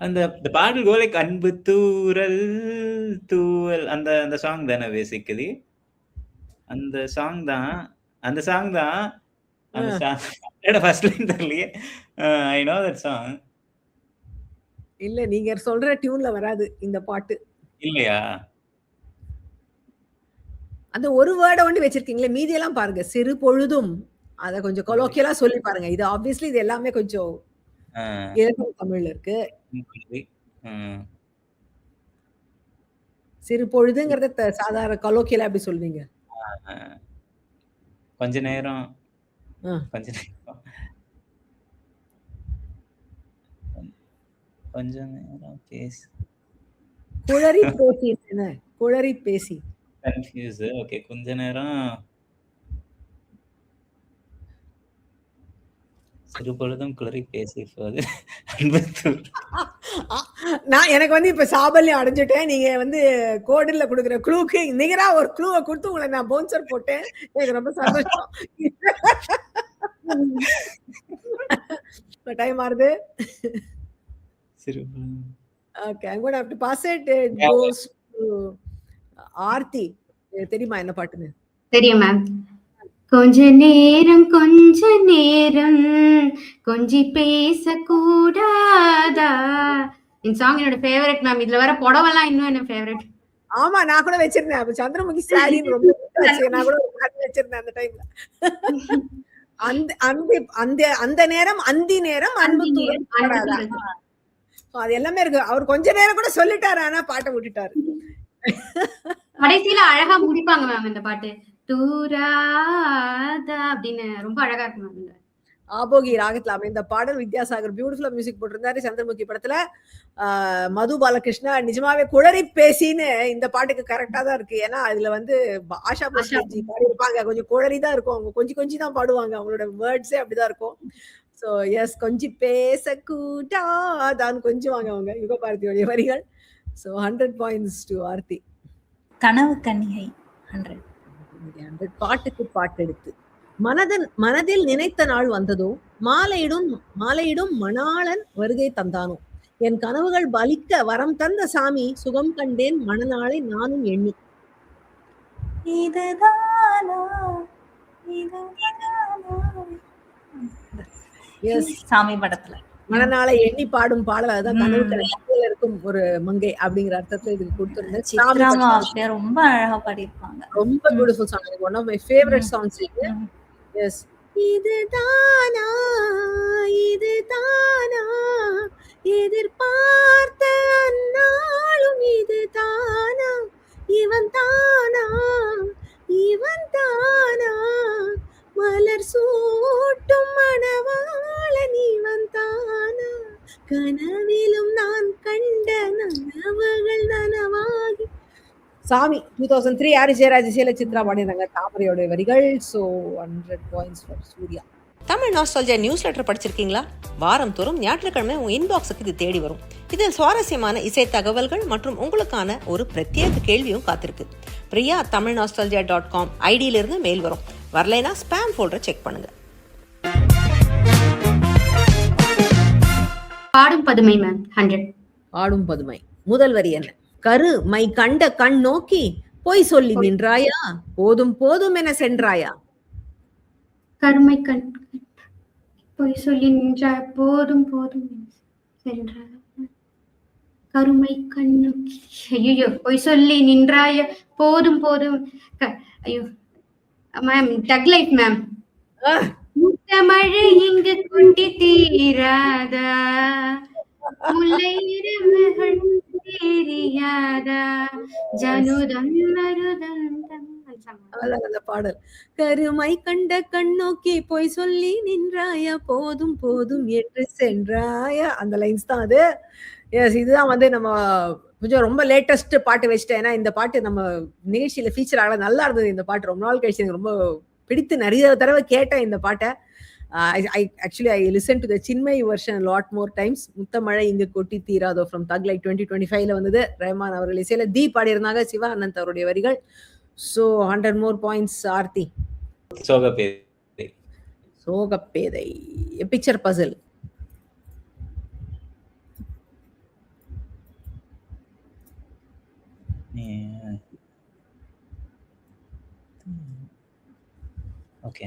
அந்த பாடல் கோ லைக் அன்பு தூரல் தூவல் அந்த சாங் தானே பேசிக்கலி. அந்த சாங் தான் அந்த சாங் ஃபர்ஸ்ட் லைன் தெரியலையே. I know that song. இல்ல நீங்க சொல்ற டியூன்ல வராது இந்த பாட்டு. இல்லையா? அந்த ஒரு வேர்டை ஒண்டி வச்சிருக்கீங்களே மீதி எல்லாம் பாருங்க. சிறு பொழுதும் அத கொஞ்சம் கொலோக்கியலா சொல்லி பாருங்க. இது ஆப்வியஸ்லி இது எல்லாமே கொஞ்சம் இலக்கண தமிழ்ல இருக்கு. சிறு பொழுதுங்கிறத சாதாரண கொலோக்கியலா எப்படி சொல்வீங்க? கொஞ்ச நேரம் பேசி குழறி பேசி என்ன? குழறி பேசி கன்ஃபியூஸ். ஓகே கொஞ்ச நேரம் சிறு பொழுதும் குளறி பேசி போது நான் எனக்கு வந்து இப்ப சாபல்யம் அடைஞ்சிட்டேன். நீங்க வந்து கோடில் கொடுக்குற க்ளூக்கு நிகரா ஒரு க்ளூவை கொடுத்து உங்களை நான் பவுன்சர் போட்டேன். எனக்கு ரொம்ப சந்தோஷம். டைம் ஆறுது. Okay, I'm going to have to pass it. It goes to Aarti. தெரியுமா என்ன பாட்டுன்னு? தெரியும் மேம். கொஞ்ச நேரம் கொஞ்சி பேச கூடாதா. இந்த சாங் என்னோட ஃபேவரட் மேம். இதுல வர புடவெல்லாம் இன்னும் என்ன ஃபேவரட். ஆமா நான் கூட வச்சிருந்தேன். அப்ப சந்திரமுகி சாரி ரொம்ப நான் கூட ஒரு பாட்டு வச்சிருந்தேன் அந்த டைம்ல. அந்த அந்த அந்த அந்த நேரம் அந்தி நேரம் அன்பு தூரம் பாடாதா. அது எல்லாமே இருக்கு. அவர் கொஞ்ச நேரம் கூட சொல்லிட்டாரு, ஆனா பாட்டை விட்டுட்டாரு. கடைசியில அழகா முடிப்பாங்க மேம் இந்த பாட்டு. தூராதா அப்படின்னு ரொம்ப அழகா இருக்கு மேம் இந்த ஆபோகி ராகத்துல அமைந்த பாடல். வித்யாசாகர் பியூட்டிஃபுல்லா மியூசிக் போட்டிருந்தாரு சந்திரமுகி படத்துல. மது பாலகிருஷ்ணா நிஜமாவே குளறி பேசின்னு இந்த பாட்டுக்கு கரெக்டா தான் இருக்கு. ஏன்னா அதுல வந்து ஆஷா போஸ்லி பாடியிருப்பாங்க, கொஞ்சம் குளறி தான் இருக்கும். அவங்க கொஞ்சம் தான் பாடுவாங்க, அவங்களோட வேர்ட்ஸே அப்படிதான் இருக்கும். ஸோ எஸ், கொஞ்சம் பேச கூட்டாதான் கொஞ்சுவாங்க அவங்க, யுகபாரதியோடைய வரிகள். So 100 points to Aarthi. கனவு கன்னிகை 100. 100 பாட்டுக்கு பாட்டு எடுத்து. மனதில் நினைத்த நாள் வந்ததோ, மாலையிடும் மணாளன் வருகை தந்தானோ, என் கனவுகள் பலிக்க வரம் தந்த சாமி, சுகம் கண்டேன் மணநாளை நானும் எண்ணி. இதுதானா எஸ், சாமி படத்துல மணநாளை எண்ணி பாடும் பாடல். அதுதான் கனவு கனவுல இருக்கும் ஒரு மங்கை அப்படிங்கிற அர்த்தத்தை இதுக்கு கொடுத்திருந்தேன். சித்ராமா ரொம்ப அழகா பாடியிருப்பாங்க. ரொம்ப beautiful song. One of my favourite songs இது. எஸ், இதுதானா எதிர்பார்த்த அந்நாளும் இதுதானா, இவன் தானா மலர் சூட்டும் மணவாளன் இவன் தானா, கனவிலும் நான் கண்ட நனவுகள் நனவாகி. சாமி 2003 ஆரி ஜெயராஜ் இசையில சித்ரா பாடினாங்க, தாமரையோட வரிகள். So 100 points for Surya. Tamil nostalgia newsletter படிச்சிருக்கீங்களா? வாரம் தோறும் ஞாயிற்றுக்கிழமை உங்க இன்பாக்ஸுக்கு இது தேடி வரும். இதில் சுவாரஸ்யமான இசை தகவல்கள் மற்றும் உங்களுக்கான ஒரு பிரத்யேக கேள்வியும் காத்திருக்கு. பிரியா தமிழ் nostalgia.com ஐடியிலிருந்து மெயில் வரும். வரலைனா ஸ்பாம் ஃபோல்டரை செக் பண்ணுங்க. பாடும் பதுமை மேம் 100. பாடும் பதுமை முதல் வரி என்ன? கரு மை கண்ட கண் நோக்கி பொய் சொல்லி நின்றாயா, போதும் போதும் என சென்றாயா. கருமை கண் பொய் சொல்லி நின்றாய், போதும் போதும் சென்றாய். கருமை கண்ணு, ஐயோ பொய் சொல்லி நின்றாய, போதும் போதும். ஐயோ மேம், டக் லைஃப் மேம். முத்த மழை இங்கு கொண்டி தீராதா, முல்லை இரவுகள் தெரியாதா, ஜனுதம் மருதந்தம். அந்த பாடல். கருமை கண்ட கண் நோக்கி பொய் சொல்லி நின்றாயா, போதும் போதும் என்று சென்றாயா. அந்த லைன்ஸ் தான் அது. எஸ், இதுதான் வந்து நம்ம கொஞ்சம் ரொம்ப லேட்டஸ்ட் பாட்டு வச்சுட்டேன். ஏன்னா இந்த பாட்டு நம்ம நிகழ்ச்சியில ஃபீச்சர் ஆகல. நல்லா இருந்தது இந்த பாட்டு. ரொம்ப நாள் கழிச்சு எனக்கு ரொம்ப பிடித்து நிறைய தடவை கேட்டேன் இந்த பாட்டை. I listened to the Chinmay version a lot more times. முத்தமழை இங்கு கொட்டி தீராதோ from Thug Life 2025ல வந்தது. ரஹ்மான் அவர்கள் இசையில தி பாடியிருந்தாங்க, சிவா அனந்த் அவருடைய வரிகள். So 100 more points Aarthi. சோகப்பேதை பிக்சர் பசில். ஓகே,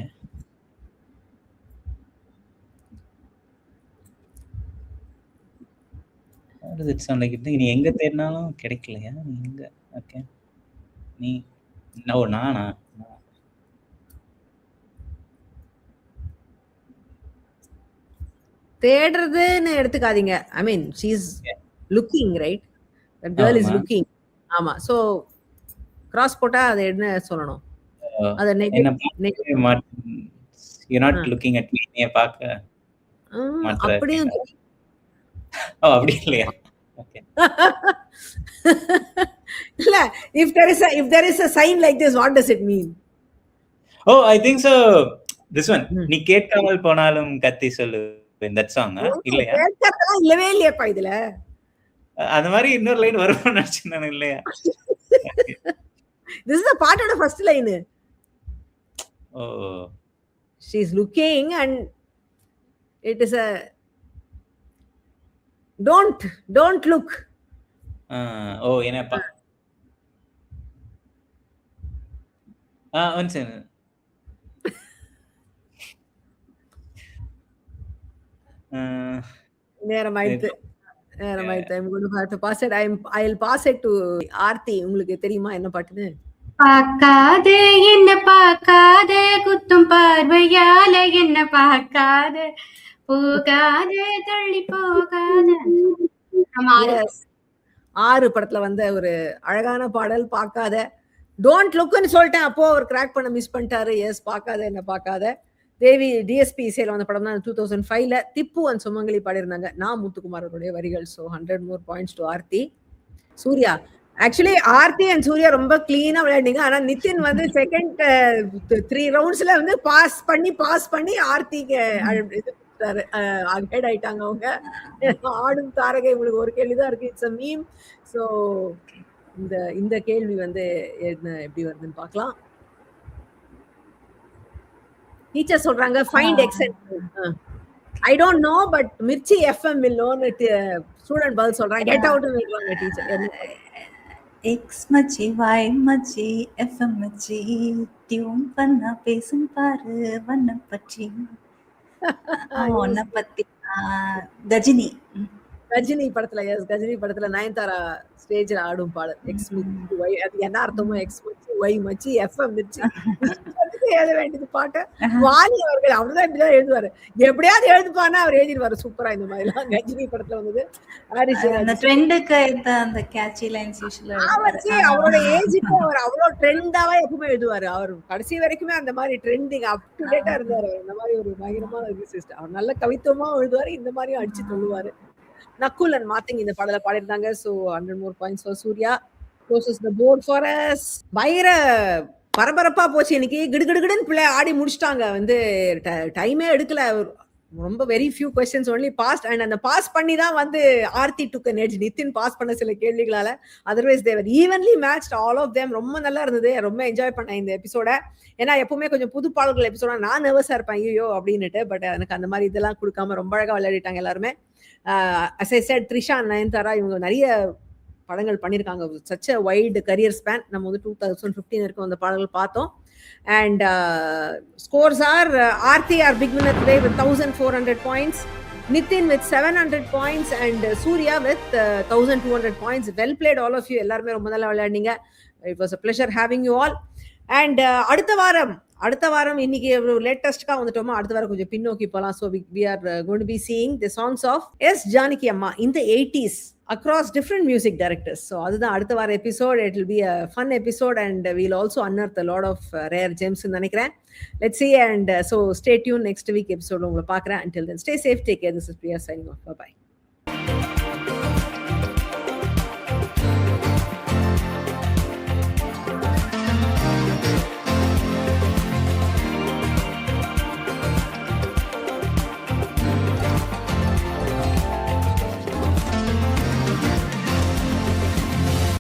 நீ எங்க தேடினாலும் கிடைக்கலையா? நீங்க ஓகே, நீ நானா தேடுறதுன்னு எடுத்துக்காதீங்க. ஐ மீன் she is looking, right? That girl is looking. ஆமா. சோ கிராஸ் போட்டா அது என்ன சொல்லணும்? அது you're not looking at me. நீ பாக்க மாட்ற. அப்படியே அப்படி இல்லையா? ஓகே. இல்ல, if there is a sign like this, what does it mean? Oh, I think so. This one. நீ கேட்காமல் போனாலும் கத்தி சொல்லு. That song இல்லையா? கேட்கறதெல்லாம் இல்லவே இல்லையாப்பா இதுல. அந்த மாதிரி இன்னொரு லைன் வரும்னு நினைச்சேன் நான். இல்லையா? This is the part of the first line. Oh. She is looking and it is a don't look. Oh, என்னப்பா? one second. நேரமாயிடுச்சு. I'm going to have to pass it. I'll pass it to Aarthi. உங்களுக்கு தெரியுமா என்ன பாட்டுன்னு? பார்க்காத என்ன பார்க்காத குத்தும் பார்வையால என்ன பார்க்காத போகாத தள்ளி போகாத. ஆமா, ஆறு. Yes. 6 படத்துல வந்த ஒரு அழகான பாடல் பார்க்காத. டோன்ட் லுக்னு சொல்லிட்டேன், அப்போ அவர் கிராக் பண்ண மிஸ் பண்ணிட்டாரு. எஸ், பார்க்காத என்ன பார்க்காத. தேவி டிஎஸ்பி இசையில வந்த படம் தான் 2005ல. திப்பு அண்ட் சுமங்கலி பாடியிருந்தாங்க. நான் முத்துக்குமார் அவருடைய வரிகள். So 100 more points to Aarthi. Surya, actually Aarthi and Surya ரொம்ப கிளீனா விளையாடிங்க. ஆனா நிதின் வந்து செகண்ட் 3 ரவுண்ட்ஸ்ல வந்து பாஸ் பண்ணி ஆர்த்திக்கு இது அப்டேட் ஆயிட்டாங்க அவங்க. ஆடும் தாரகை உங்களுக்கு ஒரு கேள்விதான் இருக்கு. It's a meme. ஸோ இந்த கேள்வி வந்து எப்படி வருதுன்னு பார்க்கலாம். டீச்சர் சொல்றாங்க find X and I don't know but Mirchi FM will know student பதில் சொல்றாங்க. கெட் அவுட் சொல்றாங்க டீச்சர். எக்ஸ் மச்சி வாய் மச்சி எஃப்எம் மச்சி டியூன் பண்ணா பேசும் பாரு வண்ண பற்றி உன்னை பத்தி கஜினி. கஜினி படத்துல, எஸ், கஜினி படத்துல நயன்தாரா ஸ்டேஜ்ல ஆடும் பாடல் எக்ஸ் மிச்சி ஒய். அது என்ன அர்த்தமோ, எக்ஸ் மச்சி ஒய் மச்சி எஃப்எம் மிச்சி எழுத வேண்டியது பாட்டு. வாலி அவர்கள் அவர்தான் இப்படிதான் எழுதுவாரு. எப்படியாவது எழுதுப்பானா அவர் எழுதிடுவாரு சூப்பரா. இந்த மாதிரி எல்லாம் கஜினி படத்துல வந்தது. அந்த ட்ரெண்டுக்கு அந்த கேட்சி லைன்ஸ் அவரோட ஏஜுக்கு அவர் அவ்வளவு ட்ரெண்டாவா எப்பவுமே எழுதுவாரு. அவர் கடைசி வரைக்குமே அந்த மாதிரி ட்ரெண்டிங் அப் டு டேட்டா இருந்தாரு. இந்த மாதிரி ஒரு பயங்கரமான லிரிசிஸ்ட். அவர் நல்ல கவித்துவமா எழுதுவாரு, இந்த மாதிரியும் அடிச்சு சொல்லுவாரு. நக்குல் அண்ட் மாத்திங் இந்த பாடல பாடிருந்தாங்க. So 100 more points for Surya. closes the board for us. பயங்கர பரபரப்பா போச்சு இன்னைக்கு. கிடுகிடுன்னு பிள்ளை ஆடி முடிச்சிட்டாங்க. வந்து டைமே எடுக்கல. ரொம்ப very few questions only passed. And அந்த பாஸ் பண்ணி தான் வந்து Aarthi took an edge. Nitin pass பண்ண சில கேள்விகளால. Otherwise they were evenly matched all of them. ரொம்ப நல்லா இருந்தது. ரொம்ப என்ஜாய் பண்ணேன் இந்த எபிசோட. ஏன்னா எப்பவுமே கொஞ்சம் புது பாடல்கள் எபிசோட நான் நர்வஸா இருப்பேன் ஐயோ அப்படின்னுட்டு. பட் எனக்கு அந்த மாதிரி இதெல்லாம் கொடுக்காம ரொம்ப அழகா விளையாடிட்டாங்க எல்லாருமே. as I said, Trisha Nayanthara இவங்க நிறைய படங்கள் பண்ணியிருக்காங்க. Such a wide career span. நம்ம வந்து 2015 வரைக்கும் அந்த பாடல்கள் பார்த்தோம். And scores are Aarthi are big winner today with 1400 points, Nithin with 700 points and Surya with 1200 points. Well played all of you. எல்லாருமே ரொம்ப நல்லா விளையாடினீங்க. It was a pleasure having you all. And அடுத்த வாரம் இன்னைக்கு ஒரு லேட்டஸ்டா வந்துட்டோமா, அடுத்த வாரம் கொஞ்சம் பின்னோக்கி போகலாம். So we are going to be seeing the songs of S Janaki அம்மா in the 80s across different music directors. So அதுதான் அடுத்த வார episode. It will be a fun episode and we'll also unearth a lot of rare gems நினைக்கிறேன். Let's see. And so stay tuned. Next week episode உங்களை பார்க்குறேன். Until then, stay safe, take care. This is Priya signing off. Bye bye.